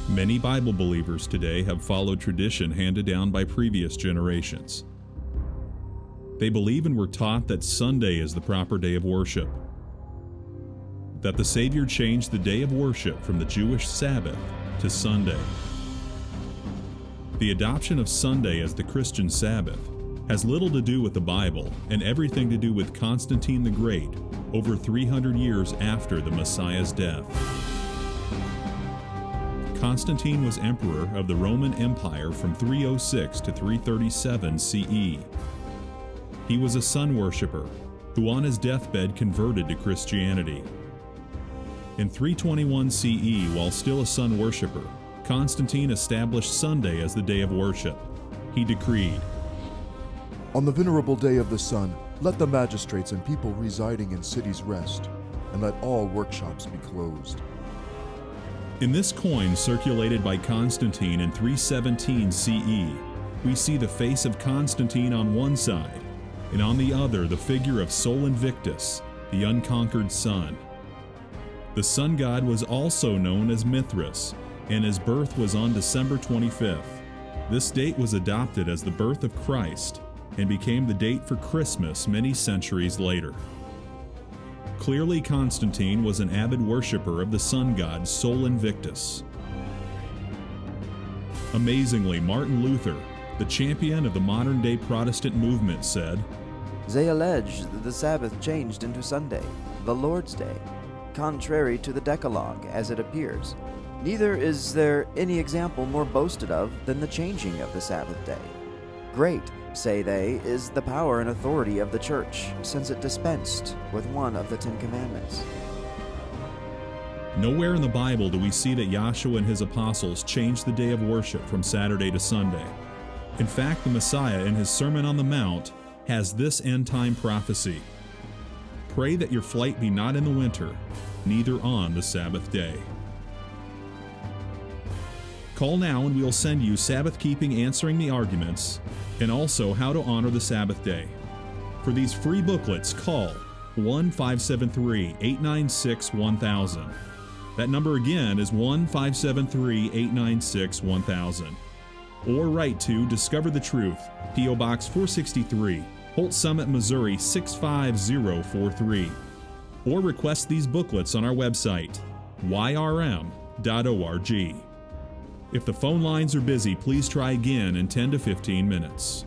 Many Bible believers today have followed tradition handed down by previous generations. They believe and were taught that Sunday is the proper day of worship, that the Savior changed the day of worship from the Jewish Sabbath to Sunday. The adoption of Sunday as the Christian Sabbath has little to do with the Bible and everything to do with Constantine the Great over 300 years after the Messiah's death. Constantine was emperor of the Roman Empire from 306 to 337 CE. He was a sun worshipper who on his deathbed converted to Christianity. In 321 CE, while still a sun worshipper, Constantine established Sunday as the day of worship. He decreed, "On the venerable day of the sun, let the magistrates and people residing in cities rest, and let all workshops be closed." In this coin circulated by Constantine in 317 CE, we see the face of Constantine on one side, and on the other the figure of Sol Invictus, the unconquered sun. The sun god was also known as Mithras, and his birth was on December 25th. This date was adopted as the birth of Christ and became the date for Christmas many centuries later. Clearly, Constantine was an avid worshiper of the sun god Sol Invictus. Amazingly, Martin Luther, the champion of the modern-day Protestant movement, said, "They allege that the Sabbath changed into Sunday, the Lord's Day, contrary to the Decalogue as it appears. Neither is there any example more boasted of than the changing of the Sabbath day. Great, say they, is the power and authority of the Church, since it dispensed with one of the 10 Commandments." Nowhere in the Bible do we see that Yahshua and his apostles changed the day of worship from Saturday to Sunday. In fact, the Messiah in his Sermon on the Mount has this end-time prophecy: "Pray that your flight be not in the winter, neither on the Sabbath day." Call now and we will send you Sabbath Keeping Answering the Arguments and also How to Honor the Sabbath Day. For these free booklets, call 1-573-896-1000. That number again is 1-573-896-1000. Or write to Discover the Truth, P.O. Box 463, Holt Summit, Missouri 65043. Or request these booklets on our website, yrm.org. If the phone lines are busy, please try again in 10 to 15 minutes.